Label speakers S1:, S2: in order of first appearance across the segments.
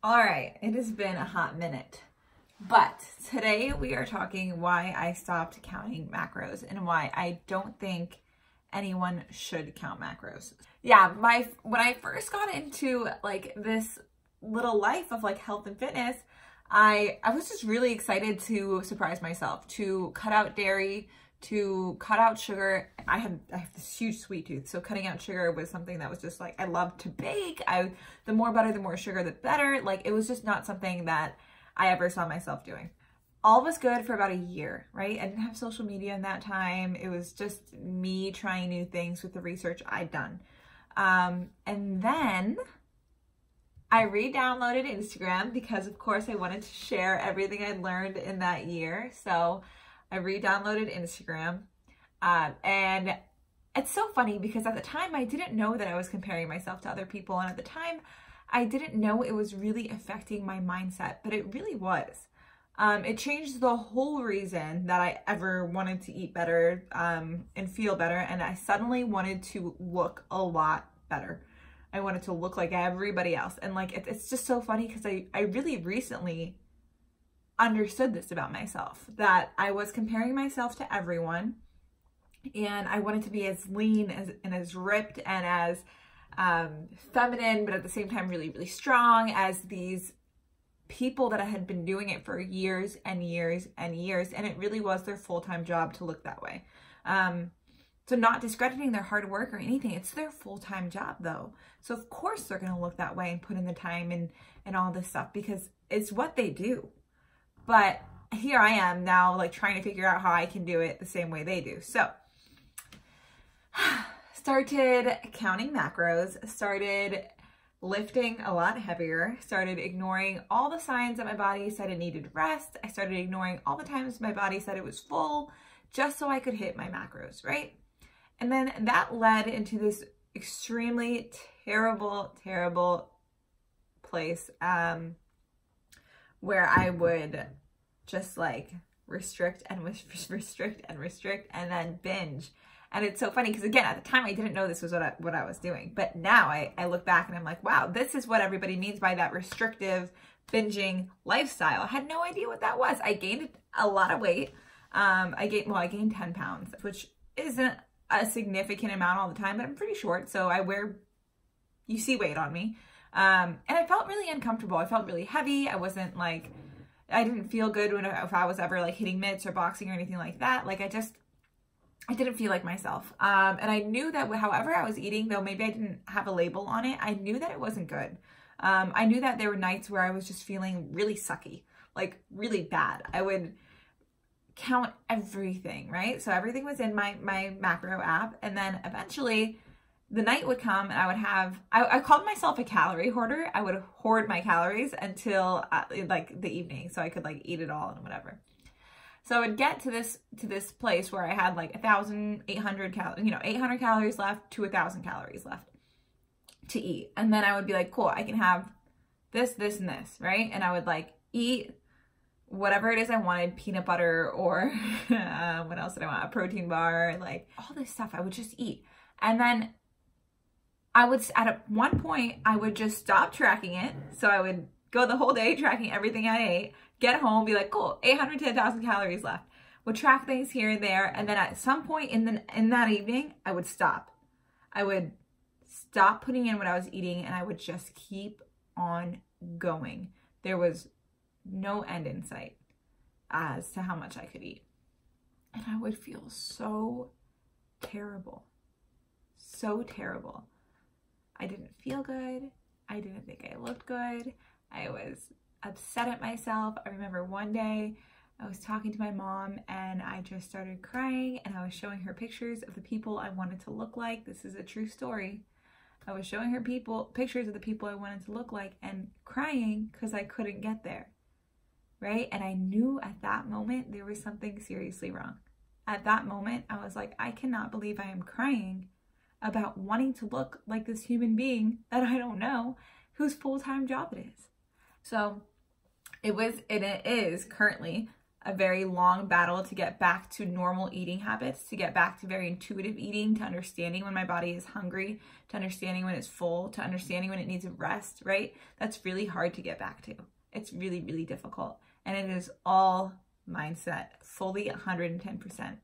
S1: All right, it has been a hot minute, but today we are talking why I stopped counting macros and why I don't think anyone should count macros. Yeah, when I first got into like this little life of like health and fitness, I was just really excited to surprise myself, to cut out dairy, to cut out sugar. I have this huge sweet tooth, so cutting out sugar was something that was just like, I love to bake. The more butter, the more sugar, the better. Like, it was just not something that I ever saw myself doing. All was good for about a year, right? I didn't have social media in that time. It was just me trying new things with the research I'd done. And then I re-downloaded Instagram because of course I wanted to share everything I learned in that year. So I re-downloaded Instagram, and it's so funny because at the time I didn't know that I was comparing myself to other people, and at the time I didn't know it was really affecting my mindset, but it really was. It changed the whole reason that I ever wanted to eat better and feel better, and I suddenly wanted to look a lot better. I wanted to look like everybody else, and like it's just so funny because I really recently understood this about myself, that I was comparing myself to everyone, and I wanted to be as lean and as ripped and as feminine, but at the same time really, really strong as these people that I had been doing it for years and years and years, and it really was their full-time job to look that way. So not discrediting their hard work or anything, it's their full-time job though. So of course they're gonna look that way and put in the time and all this stuff because it's what they do. But here I am now, like trying to figure out how I can do it the same way they do. So started counting macros, started lifting a lot heavier, started ignoring all the signs that my body said it needed rest. I started ignoring all the times my body said it was full just so I could hit my macros, right? And then that led into this extremely terrible, terrible place where I would just like restrict and restrict and restrict and then binge. And it's so funny because again, at the time I didn't know this was what I was doing. But now I look back and I'm like, wow, this is what everybody means by that restrictive binging lifestyle. I had no idea what that was. I gained a lot of weight. I gained 10 pounds, which isn't a significant amount all the time, but I'm pretty short. So you see weight on me. And I felt really uncomfortable. I felt really heavy. I didn't feel good if I was ever like hitting mitts or boxing or anything like that. Like I didn't feel like myself. And I knew that however I was eating, though maybe I didn't have a label on it, I knew that it wasn't good. I knew that there were nights where I was just feeling really sucky, like really bad. I would count everything, right? So everything was in my macro app. And then eventually the night would come and I called myself a calorie hoarder. I would hoard my calories until like the evening so I could like eat it all and whatever. So I would get to this place where I had like 1,800 calories, 800 calories left to 1,000 calories left to eat. And then I would be like, cool, I can have this, this, and this, right? And I would like eat whatever it is I wanted, peanut butter or what else did I want? A protein bar, like all this stuff I would just eat. And then at one point, I would just stop tracking it. So I would go the whole day tracking everything I ate, get home, be like, cool, 800 to 1,000 calories left. Would track things here and there. And then at some point in that evening, I would stop. I would stop putting in what I was eating and I would just keep on going. There was no end in sight as to how much I could eat. And I would feel so terrible. So terrible. I didn't feel good. I didn't think I looked good. I was upset at myself. I remember one day I was talking to my mom and I just started crying and I was showing her pictures of the people I wanted to look like. This is a true story. I was showing her pictures of the people I wanted to look like and crying because I couldn't get there, right? And I knew at that moment there was something seriously wrong. At that moment, I was like, I cannot believe I am crying about wanting to look like this human being that I don't know, whose full-time job it is. So it is currently a very long battle to get back to normal eating habits, to get back to very intuitive eating, to understanding when my body is hungry, to understanding when it's full, to understanding when it needs a rest, right? That's really hard to get back to. It's really, really difficult. And it is all mindset, fully 110%.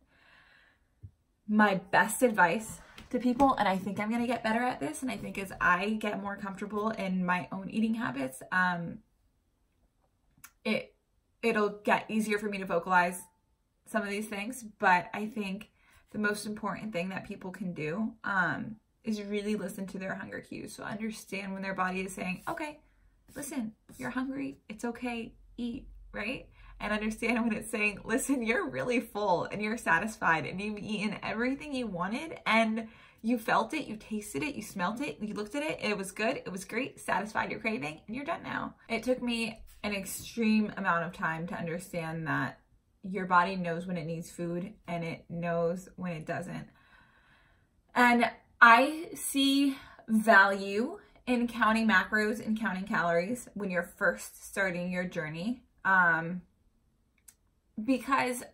S1: My best advice to people, and I think I'm going to get better at this, and I think as I get more comfortable in my own eating habits, it'll get easier for me to vocalize some of these things. But I think the most important thing that people can do is really listen to their hunger cues. So understand when their body is saying, okay, listen, you're hungry, it's okay, eat, right? And understand when it's saying, listen, you're really full and you're satisfied and you've eaten everything you wanted and you felt it, you tasted it, you smelt it, you looked at it, it was good, it was great, satisfied your craving, and you're done now. It took me an extreme amount of time to understand that your body knows when it needs food and it knows when it doesn't. And I see value in counting macros and counting calories when you're first starting your journey, because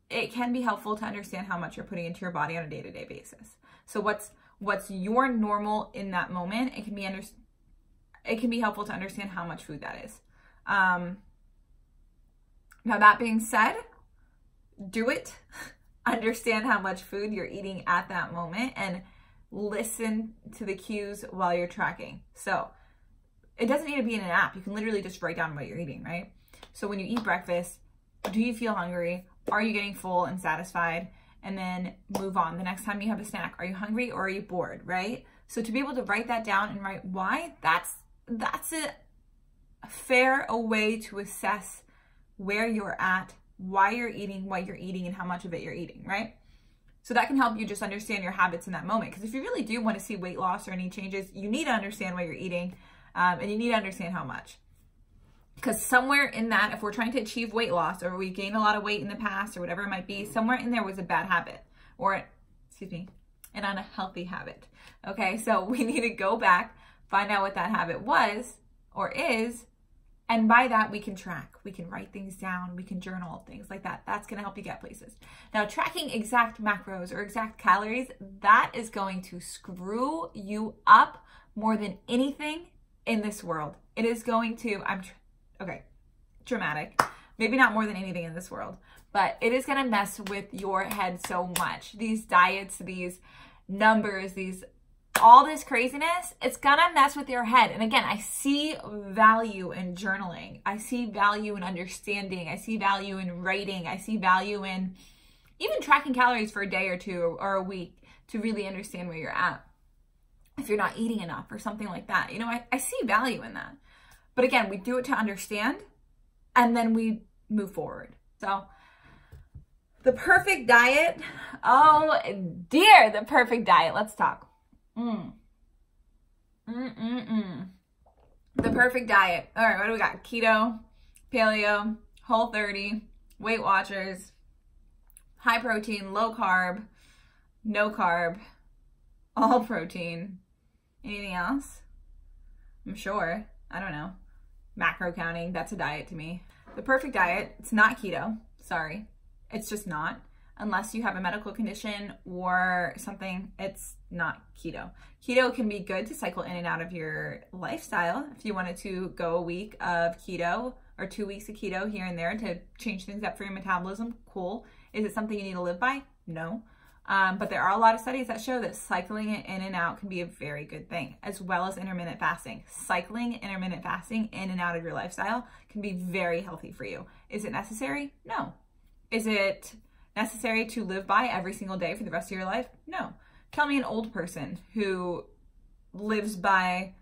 S1: it can be helpful to understand how much you're putting into your body on a day-to-day basis. So what's your normal in that moment? It can be helpful to understand how much food that is. Now that being said, do it. Understand how much food you're eating at that moment and listen to the cues while you're tracking. So it doesn't need to be in an app. You can literally just write down what you're eating, right? So when you eat breakfast, do you feel hungry? Are you getting full and satisfied? And then move on. The next time you have a snack, are you hungry or are you bored, right? So to be able to write that down and write why, that's a fair way to assess where you're at, why you're eating, what you're eating, and how much of it you're eating, right? So that can help you just understand your habits in that moment. Because if you really do want to see weight loss or any changes, you need to understand what you're eating, and you need to understand how much. Because somewhere in that, if we're trying to achieve weight loss or we gained a lot of weight in the past or whatever it might be, somewhere in there was a bad habit or, excuse me, an unhealthy habit. Okay, so we need to go back, find out what that habit was or is, and by that we can track, we can write things down, we can journal, things like that. That's going to help you get places. Now, tracking exact macros or exact calories, that is going to screw you up more than anything in this world. It is going to, okay, dramatic. Maybe not more than anything in this world, but it is going to mess with your head so much. These diets, these numbers, all this craziness, it's going to mess with your head. And again, I see value in journaling. I see value in understanding. I see value in writing. I see value in even tracking calories for a day or two or a week to really understand where you're at. If you're not eating enough or something like that, you know, I see value in that. But again, we do it to understand and then we move forward. So the perfect diet, oh dear, the perfect diet. Let's talk. The perfect diet. All right, what do we got? Keto, paleo, Whole30, Weight Watchers, high protein, low carb, no carb, all protein. Anything else? I'm sure. I don't know. Macro counting, that's a diet to me. The perfect diet, it's not keto. Sorry. It's just not. Unless you have a medical condition or something, it's not keto. Keto can be good to cycle in and out of your lifestyle. If you wanted to go a week of keto or 2 weeks of keto here and there to change things up for your metabolism, cool. Is it something you need to live by? No. But there are a lot of studies that show that cycling it in and out can be a very good thing, as well as intermittent fasting. Cycling intermittent fasting in and out of your lifestyle can be very healthy for you. Is it necessary? No. Is it necessary to live by every single day for the rest of your life? No. Tell me an old person who lives by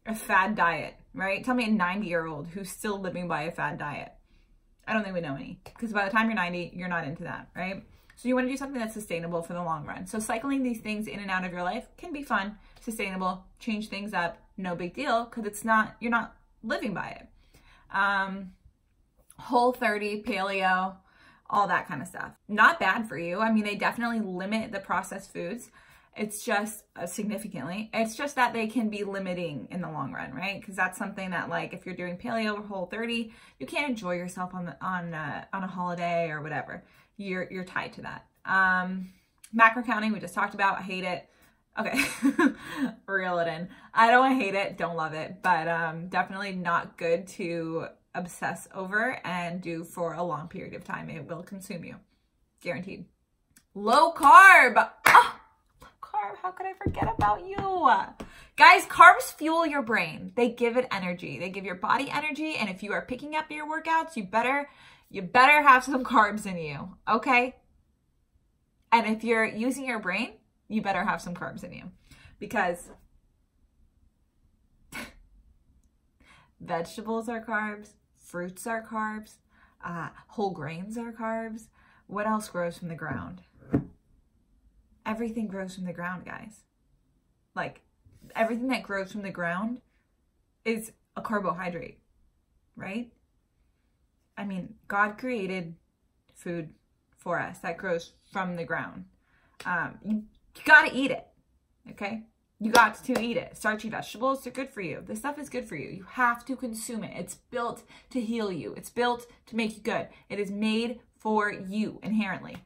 S1: a fad diet, right? Tell me a 90-year-old who's still living by a fad diet. I don't think we know any, because by the time you're 90, you're not into that, right? So you want to do something that's sustainable for the long run. So cycling these things in and out of your life can be fun, sustainable, change things up, no big deal, because it's not, you're not living by it. Whole30, paleo, all that kind of stuff. Not bad for you. I mean, they definitely limit the processed foods. It's just significantly. It's just that they can be limiting in the long run, right? Because that's something that, like, if you're doing paleo or Whole30, you can't enjoy yourself on a holiday or whatever. You're tied to that. Macro counting, we just talked about. I hate it. Okay, reel it in. I don't hate it, don't love it, but definitely not good to obsess over and do for a long period of time. It will consume you, guaranteed. Low carb. Oh, low carb. How could I forget about you? Guys, carbs fuel your brain. They give it energy. They give your body energy. And if you are picking up your workouts, you better have some carbs in you. Okay. And if you're using your brain, you better have some carbs in you, because vegetables are carbs, fruits are carbs, whole grains are carbs. What else grows from the ground? Everything grows from the ground, guys. Like, everything that grows from the ground is a carbohydrate, right? I mean, God created food for us that grows from the ground. You gotta eat it, okay? You got to eat it. Starchy vegetables, they're good for you. This stuff is good for you. You have to consume it. It's built to heal you. It's built to make you good. It is made for you inherently.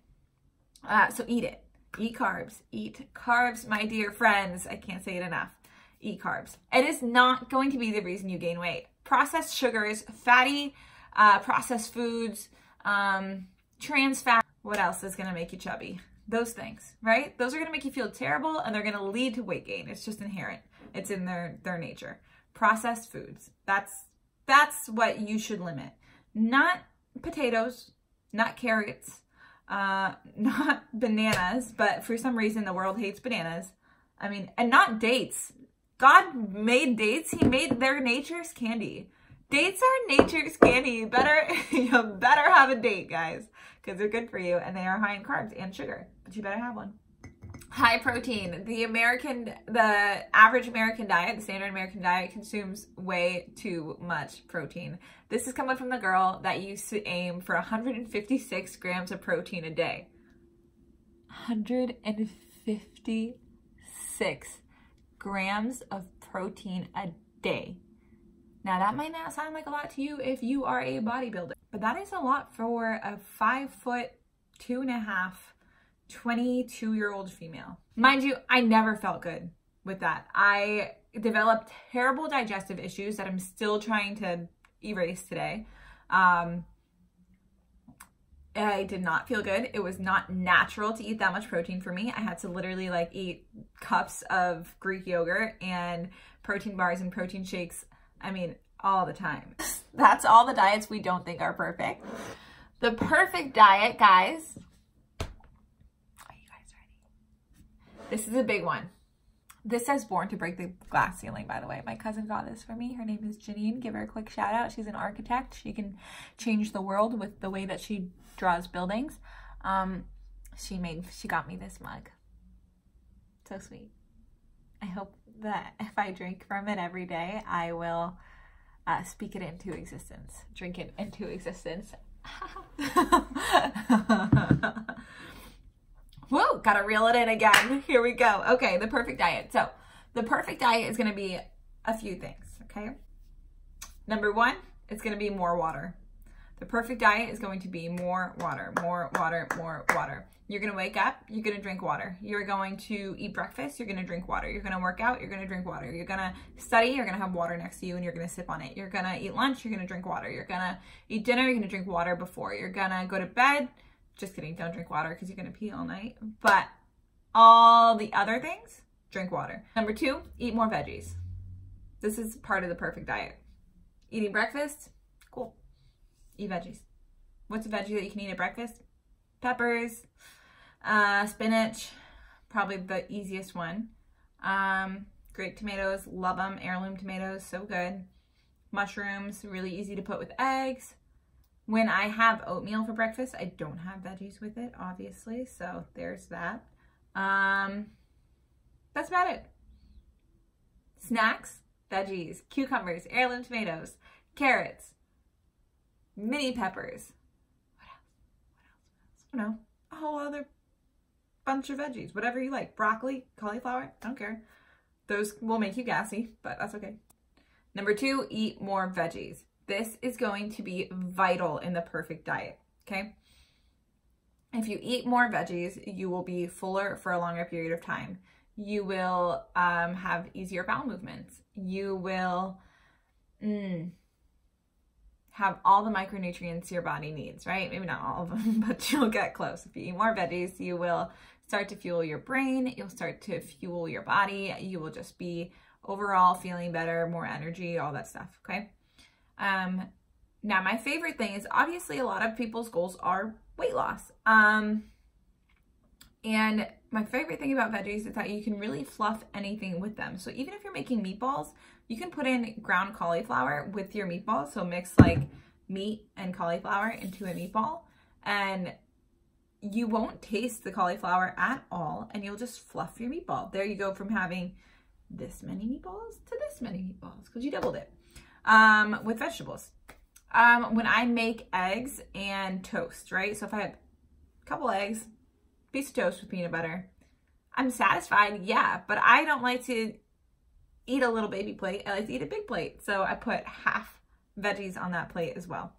S1: So eat it. Eat carbs. Eat carbs, my dear friends. I can't say it enough. Eat carbs. It is not going to be the reason you gain weight. Processed sugars, fatty, processed foods, trans fat. What else is going to make you chubby? Those things, right? Those are going to make you feel terrible, and they're going to lead to weight gain. It's just inherent. It's in their nature. Processed foods. That's what you should limit. Not potatoes, not carrots, not bananas, but for some reason the world hates bananas. I mean, and not dates. God made dates. He made their nature's candy. Dates are nature's candy. You better have a date, guys, because they're good for you, and they are high in carbs and sugar, but you better have one. High protein. The average American diet, the standard American diet, consumes way too much protein. This is coming from the girl that used to aim for 156 grams of protein a day. 156 grams of protein a day. Now, that might not sound like a lot to you if you are a bodybuilder, but that is a lot for a 5'2.5", 22-year-old female. Mind you, I never felt good with that. I developed terrible digestive issues that I'm still trying to erase today. I did not feel good. It was not natural to eat that much protein for me. I had to literally like eat cups of Greek yogurt and protein bars and protein shakes. I mean, all the time. That's all the diets we don't think are perfect. The perfect diet, guys. Are you guys ready? This is a big one. This says born to break the glass ceiling, by the way. My cousin got this for me. Her name is Janine. Give her a quick shout out. She's an architect. She can change the world with the way that she draws buildings. She got me this mug. So sweet. I hope that if I drink from it every day, I will speak it into existence. Drink it into existence. Whoa, gotta reel it in again. Here we go. Okay, the perfect diet. So the perfect diet is gonna be a few things, okay? Number one, it's gonna be more water. The perfect diet is going to be more water, more water, more water. You're going to wake up, you're going to drink water. You're going to eat breakfast, you're going to drink water. You're going to work out, you're going to drink water. You're going to study, you're going to have water next to you and you're going to sip on it. You're going to eat lunch, you're going to drink water. You're going to eat dinner, you're going to drink water before. You're going to go to bed. Just kidding, don't drink water because you're going to pee all night. But all the other things, drink water. Number two, eat more veggies. This is part of the perfect diet. Eating breakfast, cool. Eat veggies. What's a veggie that you can eat at breakfast? Peppers, spinach, probably the easiest one. Grape tomatoes, love them. Heirloom tomatoes, so good. Mushrooms, really easy to put with eggs. When I have oatmeal for breakfast, I don't have veggies with it, obviously, so there's that. That's about it. Snacks, veggies, cucumbers, heirloom tomatoes, carrots, mini peppers. What else? I don't know. A whole other bunch of veggies, whatever you like. Broccoli, cauliflower, don't care. Those will make you gassy, but that's okay. Number 2, eat more veggies. This is going to be vital in the perfect diet, okay? If you eat more veggies, you will be fuller for a longer period of time. You will have easier bowel movements. You will have all the micronutrients your body needs, right? Maybe not all of them, but you'll get close. If you eat more veggies, you will start to fuel your brain. You'll start to fuel your body. You will just be overall feeling better, more energy, all that stuff, okay? Now, my favorite thing is obviously a lot of people's goals are weight loss. And my favorite thing about veggies is that you can really fluff anything with them. So even if you're making meatballs, you can put in ground cauliflower with your meatballs. So mix like meat and cauliflower into a meatball, and you won't taste the cauliflower at all, and you'll just fluff your meatball. There you go, from having this many meatballs to this many meatballs, because you doubled it with vegetables. When I make eggs and toast, right? So if I have a couple eggs, piece of toast with peanut butter, I'm satisfied, yeah, but I don't like to eat a little baby plate. I like to eat a big plate. So I put half veggies on that plate as well.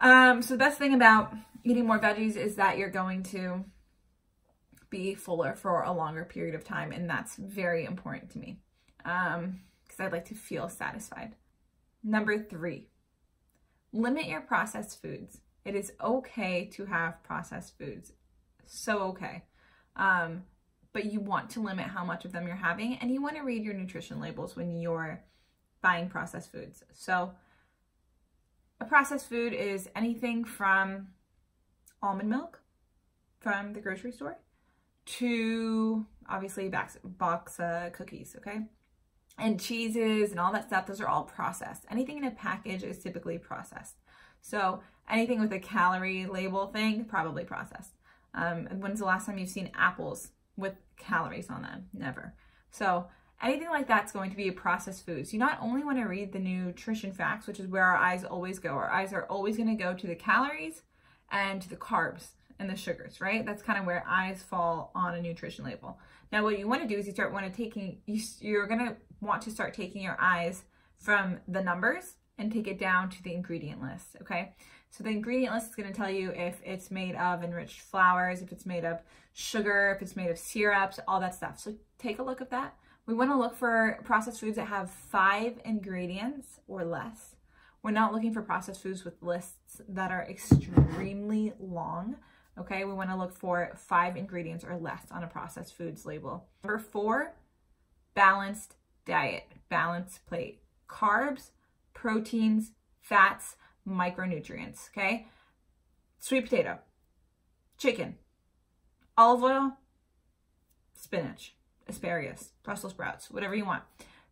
S1: So the best thing about eating more veggies is that you're going to be fuller for a longer period of time. And that's very important to me because I'd like to feel satisfied. Number 3, limit your processed foods. It is okay to have processed foods. So okay. But you want to limit how much of them you're having, and you want to read your nutrition labels when you're buying processed foods. So a processed food is anything from almond milk from the grocery store to obviously box cookies, okay? And cheeses and all that stuff, those are all processed. Anything in a package is typically processed. So anything with a calorie label thing, probably processed. When's the last time you've seen apples with calories on them? Never. So anything like that's going to be a processed food. So you not only want to read the nutrition facts, which is where our eyes always go. Our eyes are always going to go to the calories and to the carbs and the sugars, right? That's kind of where eyes fall on a nutrition label. Now, what you want to do is you're going to want to start taking your eyes from the numbers and take it down to the ingredient list, okay? So the ingredient list is going to tell you if it's made of enriched flours, if it's made of sugar, if it's made of syrups, all that stuff. So take a look at that. We want to look for processed foods that have 5 ingredients or less. We're not looking for processed foods with lists that are extremely long, okay? We want to look for 5 ingredients or less on a processed foods label. Number 4, balanced diet, balanced plate. Carbs, proteins, fats, micronutrients, okay? Sweet potato, chicken, olive oil, spinach, asparagus, Brussels sprouts, whatever you want.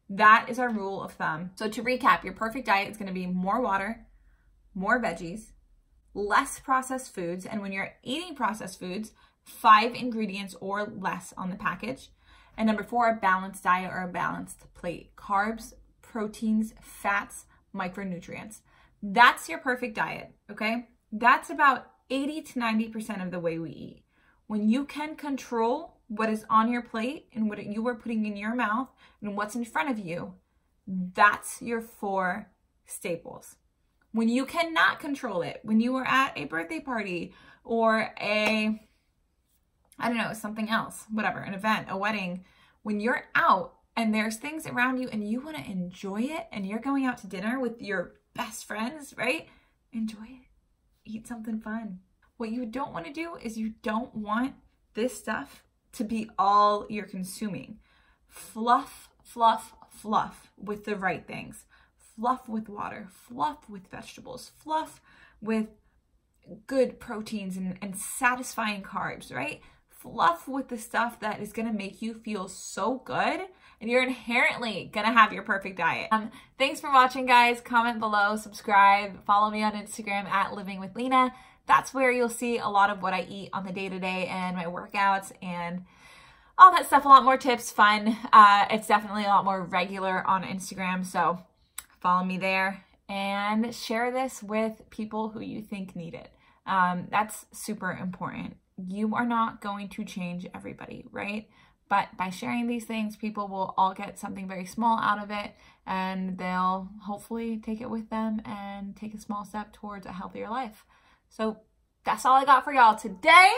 S1: That is our rule of thumb. So to recap, your perfect diet is going to be more water, more veggies, less processed foods. And when you're eating processed foods, 5 ingredients or less on the package. And number 4, a balanced diet or a balanced plate. Carbs, proteins, fats, micronutrients. That's your perfect diet, okay? That's about 80 to 90% of the way we eat. When you can control what is on your plate and what you are putting in your mouth and what's in front of you, that's your 4 staples. When you cannot control it, when you are at a birthday party or I don't know, something else, whatever, an event, a wedding, when you're out and there's things around you and you want to enjoy it and you're going out to dinner with your best friends, right? Enjoy it. Eat something fun. What you don't want to do is you don't want this stuff to be all you're consuming. Fluff, fluff, fluff with the right things. Fluff with water, fluff with vegetables, fluff with good proteins and satisfying carbs, right? Fluff with the stuff that is going to make you feel so good, and you're inherently going to have your perfect diet. Thanks for watching, guys. Comment below, subscribe, follow me on Instagram at Living with Lena. That's where you'll see a lot of what I eat on the day-to-day and my workouts and all that stuff. A lot more tips, fun. It's definitely a lot more regular on Instagram, so follow me there and share this with people who you think need it. That's super important. you are not going to change everybody, right? But by sharing these things, people will all get something very small out of it, and they'll hopefully take it with them and take a small step towards a healthier life. So that's all I got for y'all today.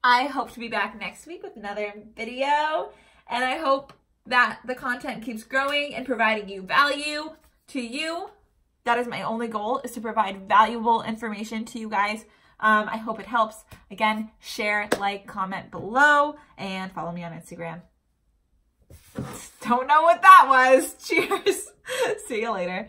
S1: I hope to be back next week with another video, and I hope that the content keeps growing and providing you value to you. That is my only goal, is to provide valuable information to you guys. I hope it helps. Again, share, like, comment below, and follow me on Instagram. Don't know what that was. Cheers. See you later.